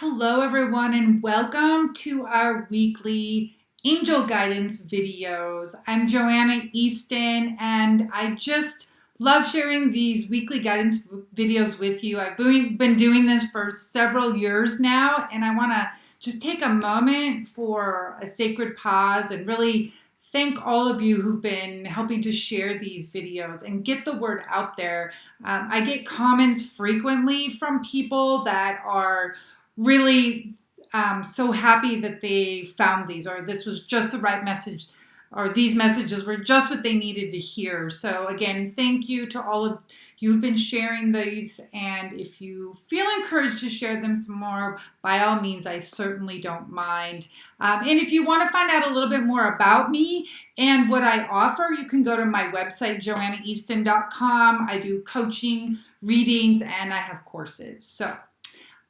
Hello, everyone, and welcome to our weekly angel guidance videos. I'm Joanna Easton, and I just love sharing these weekly guidance videos with you. I've been doing this for several years now, and I want to just take a moment for a sacred pause and really thank all of you who've been helping to share these videos and get the word out there. I get comments frequently from people that are really so happy that they found these, or this was just the right message, or these messages were just what they needed to hear. So again, thank you to all of you who've been sharing these, and if you feel encouraged to share them some more, by all means, I certainly don't mind. And if you want to find out a little bit more about me and what I offer, you can go to my website, joannaeaston.com. I do coaching, readings, and I have courses. So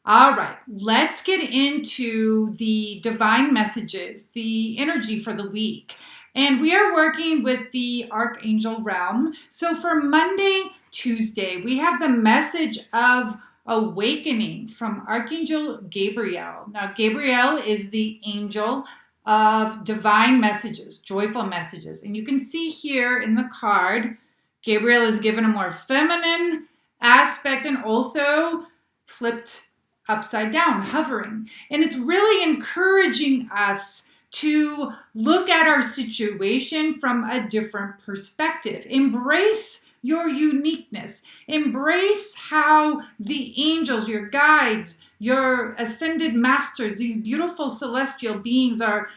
all right, let's get into the divine messages, the energy for the week. And we are working with the Archangel realm. So for Monday, Tuesday, we have the message of awakening from Archangel Gabriel. Now, Gabriel is the angel of divine messages, joyful messages. And you can see here in the card, Gabriel is given a more feminine aspect and also flipped upside down, hovering. And it's really encouraging us to look at our situation from a different perspective. Embrace your uniqueness. Embrace how the angels, your guides, your ascended masters, these beautiful celestial beings are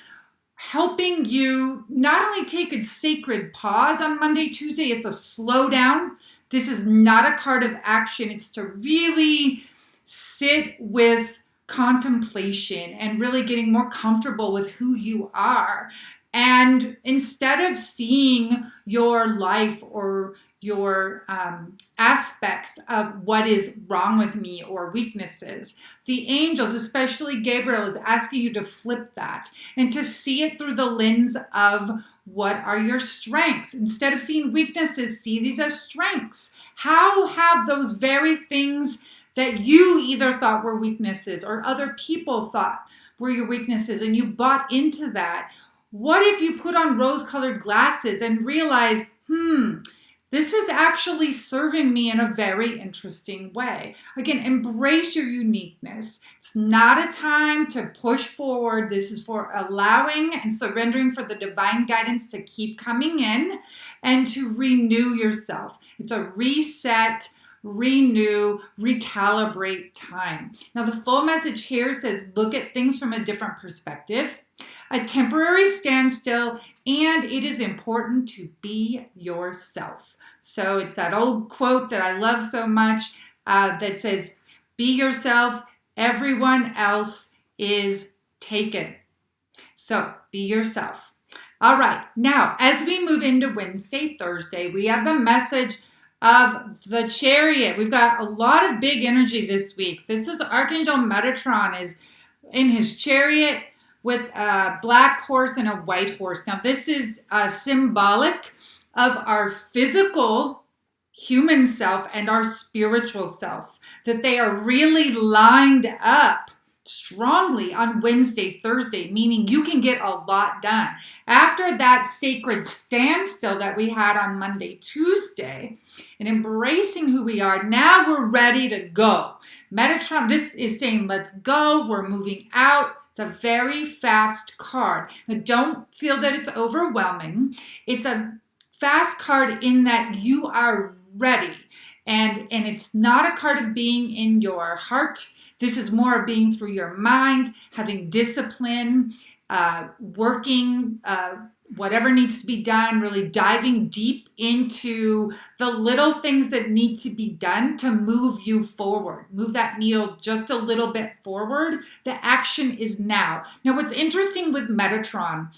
helping you not only take a sacred pause on Monday, Tuesday, it's a slow down. This is not a card of action. It's to really sit with contemplation and really getting more comfortable with who you are. And instead of seeing your life or your aspects of what is wrong with me or weaknesses, the angels, especially Gabriel, is asking you to flip that and to see it through the lens of what are your strengths. Instead of seeing weaknesses, see these as strengths. How have those very things that you either thought were weaknesses or other people thought were your weaknesses and you bought into that? What if you put on rose-colored glasses and realize, this is actually serving me in a very interesting way? Again, embrace your uniqueness. It's not a time to push forward. This is for allowing and surrendering for the divine guidance to keep coming in and to renew yourself. It's a reset, renew, recalibrate time. Now, the full message here says, look at things from a different perspective, a temporary standstill, and it is important to be yourself. So it's that old quote that I love so much that says, be yourself, everyone else is taken. So be yourself. All right, now as we move into Wednesday, Thursday, we have the message of the Chariot. We've got a lot of big energy this week. This is Archangel Metatron is in his chariot with a black horse and a white horse. Now this is symbolic of our physical human self and our spiritual self, that they are really lined up strongly on Wednesday, Thursday, meaning you can get a lot done. After that sacred standstill that we had on Monday, Tuesday, and embracing who we are, now we're ready to go. Metatron, this is saying, let's go, we're moving out. It's a very fast card. Now, don't feel that it's overwhelming. It's a fast card in that you are ready. And it's not a card of being in your heart. This is more being through your mind, having discipline, working, whatever needs to be done, really diving deep into the little things that need to be done to move you forward. Move that needle just a little bit forward. The action is now. Now, what's interesting with Metatron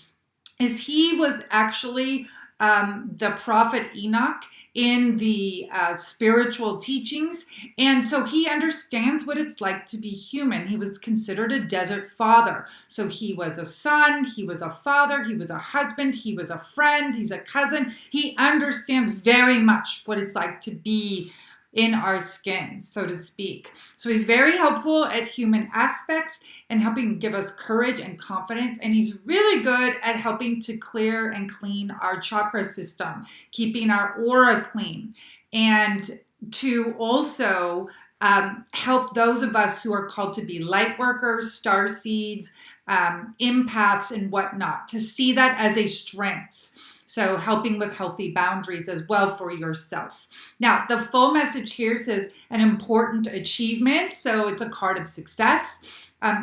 is he was actually the prophet Enoch in the spiritual teachings. And so he understands what it's like to be human. He was considered a desert father. So he was a son, he was a father, he was a husband, he was a friend, he's a cousin. He understands very much what it's like to be in our skin, so to speak. So he's very helpful at human aspects and helping give us courage and confidence. And he's really good at helping to clear and clean our chakra system, keeping our aura clean, and to also help those of us who are called to be light workers, star seeds, empaths, and whatnot, to see that as a strength. So helping with healthy boundaries as well for yourself. Now, the full message here says an important achievement. So it's a card of success.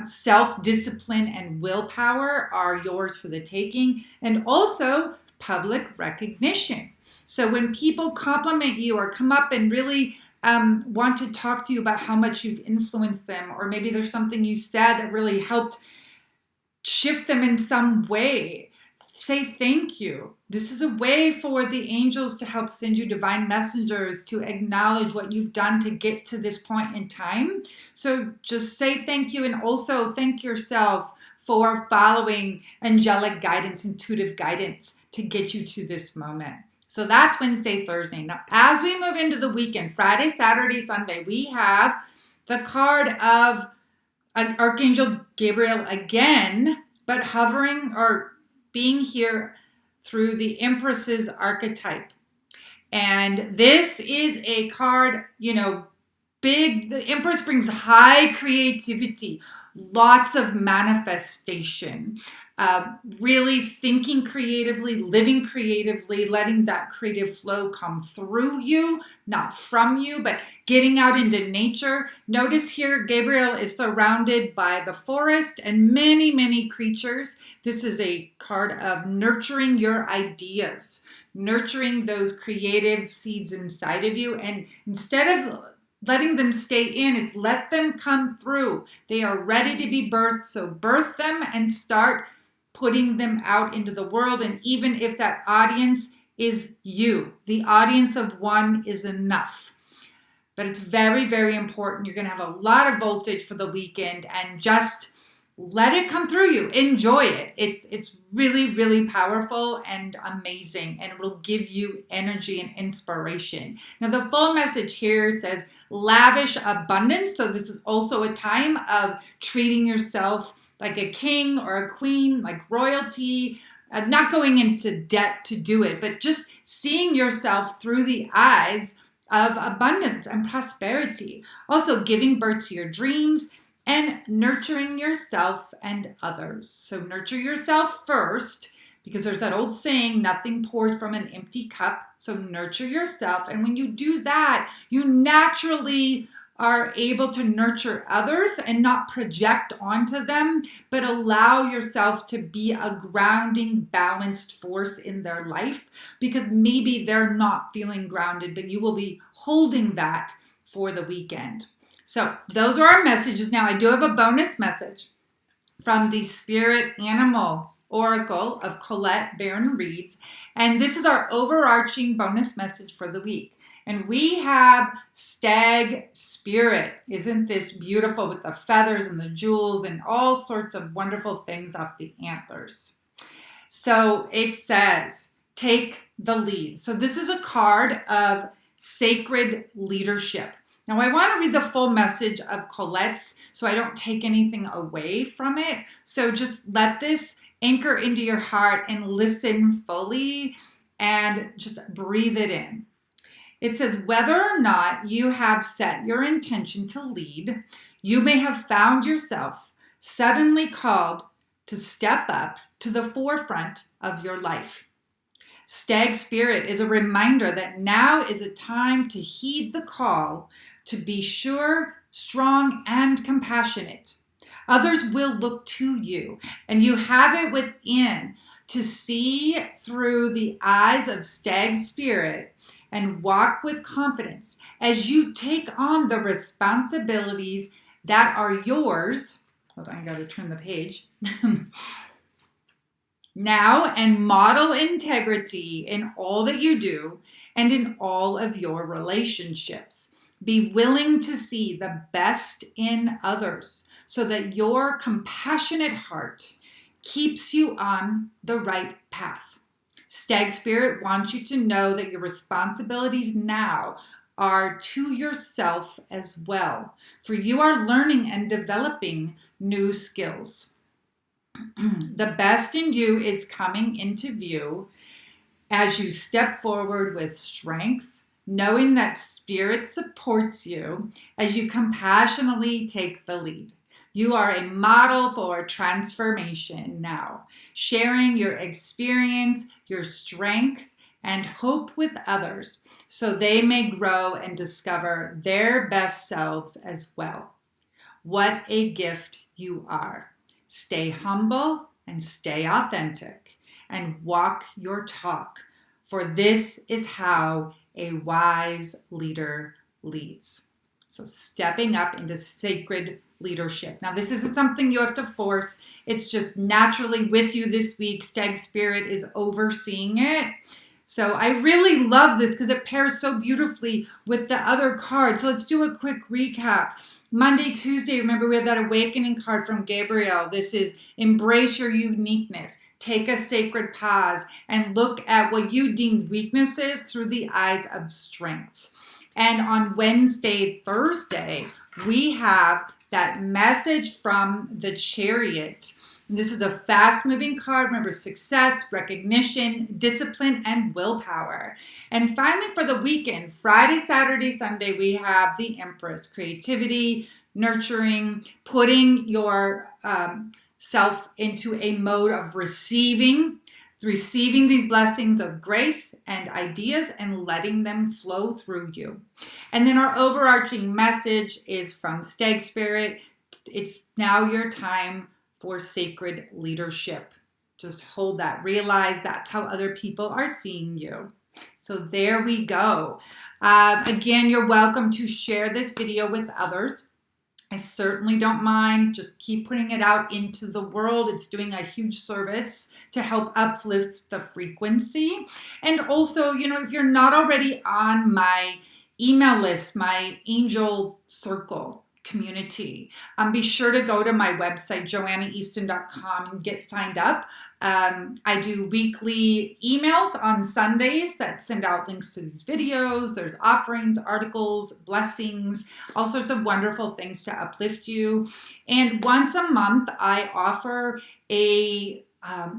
Self-discipline and willpower are yours for the taking. And also public recognition. So when people compliment you or come up and really want to talk to you about how much you've influenced them, or maybe there's something you said that really helped shift them in some way, say thank you. This is a way for the angels to help send you divine messengers to acknowledge what you've done to get to this point in time. So just say thank you, and also thank yourself for following angelic guidance, intuitive guidance to get you to this moment. So that's Wednesday, Thursday. Now, as we move into the weekend, Friday, Saturday, Sunday, we have the card of Archangel Gabriel again, but hovering or being here through the Empress's archetype. And this is a card, big. The Empress brings high creativity, lots of manifestation, really thinking creatively, living creatively, letting that creative flow come through you, not from you, but getting out into nature. Notice here, Gabriel is surrounded by the forest and many, many creatures. This is a card of nurturing your ideas, nurturing those creative seeds inside of you. And instead of letting them stay in, let them come through. They are ready to be birthed, so birth them and start putting them out into the world. And even if that audience is you, the audience of one is enough. But it's very, very important. You're going to have a lot of voltage for the weekend, and just let it come through you. Enjoy it. It's really, really powerful and amazing, and it will give you energy and inspiration. Now, the full message here says lavish abundance. So this is also a time of treating yourself like a king or a queen, like royalty, not going into debt to do it, but just seeing yourself through the eyes of abundance and prosperity. Also giving birth to your dreams and nurturing yourself and others. So nurture yourself first, because there's that old saying, nothing pours from an empty cup. So nurture yourself. And when you do that, you naturally are able to nurture others and not project onto them, but allow yourself to be a grounding, balanced force in their life, because maybe they're not feeling grounded, but you will be holding that for the weekend. So those are our messages. Now, I do have a bonus message from the Spirit Animal Oracle of Colette Baron Reeds, and this is our overarching bonus message for the week. And we have Stag Spirit. Isn't this beautiful, with the feathers and the jewels and all sorts of wonderful things off the antlers? So it says, take the lead. So this is a card of sacred leadership. Now, I want to read the full message of Colette's so I don't take anything away from it. So just let this anchor into your heart and listen fully and just breathe it in. It says, whether or not you have set your intention to lead, you may have found yourself suddenly called to step up to the forefront of your life. Stag Spirit is a reminder that now is a time to heed the call to be sure, strong, and compassionate. Others will look to you, and you have it within to see through the eyes of Stag Spirit and walk with confidence as you take on the responsibilities that are yours. Hold on, I gotta turn the page. Now, and model integrity in all that you do and in all of your relationships. Be willing to see the best in others so that your compassionate heart keeps you on the right path. Stag Spirit wants you to know that your responsibilities now are to yourself as well, for you are learning and developing new skills. The best in you is coming into view as you step forward with strength, knowing that Spirit supports you as you compassionately take the lead. You are a model for transformation now, sharing your experience, your strength, and hope with others so they may grow and discover their best selves as well. What a gift you are. Stay humble and stay authentic and walk your talk, for this is how a wise leader leads. So stepping up into sacred leadership. Now, this isn't something you have to force. It's just naturally with you this week. Stag Spirit is overseeing it. So I really love this because it pairs so beautifully with the other cards. So let's do a quick recap. Monday, Tuesday, remember we have that awakening card from Gabriel. This is embrace your uniqueness. Take a sacred pause and look at what you deemed weaknesses through the eyes of strengths. And on Wednesday, Thursday, we have that message from the Chariot. This is a fast-moving card. Remember, success, recognition, discipline, and willpower. And finally, for the weekend, Friday, Saturday, Sunday, we have the Empress. Creativity, nurturing, putting your self into a mode of receiving these blessings of grace and ideas and letting them flow through you. And then our overarching message is from Stag Spirit. It's now your time for sacred leadership. Just hold that. Realize that's how other people are seeing you. So there we go. Again, you're welcome to share this video with others. I certainly don't mind. Just keep putting it out into the world. It's doing a huge service to help uplift the frequency. And also, if you're not already on my email list, my Angel Circle community, be sure to go to my website, joannaeaston.com, and get signed up. I do weekly emails on Sundays that send out links to these videos. There's offerings, articles, blessings, all sorts of wonderful things to uplift you. And once a month, I offer a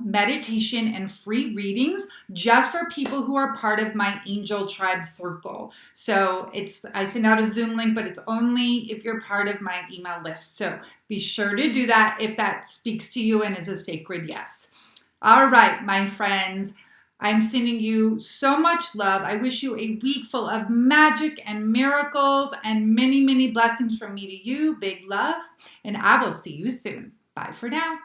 meditation and free readings just for people who are part of my Angel Tribe Circle. So I send out a Zoom link, but it's only if you're part of my email list. So be sure to do that if that speaks to you and is a sacred yes. All right, my friends, I'm sending you so much love. I wish you a week full of magic and miracles and many, many blessings from me to you. Big love, and I will see you soon. Bye for now.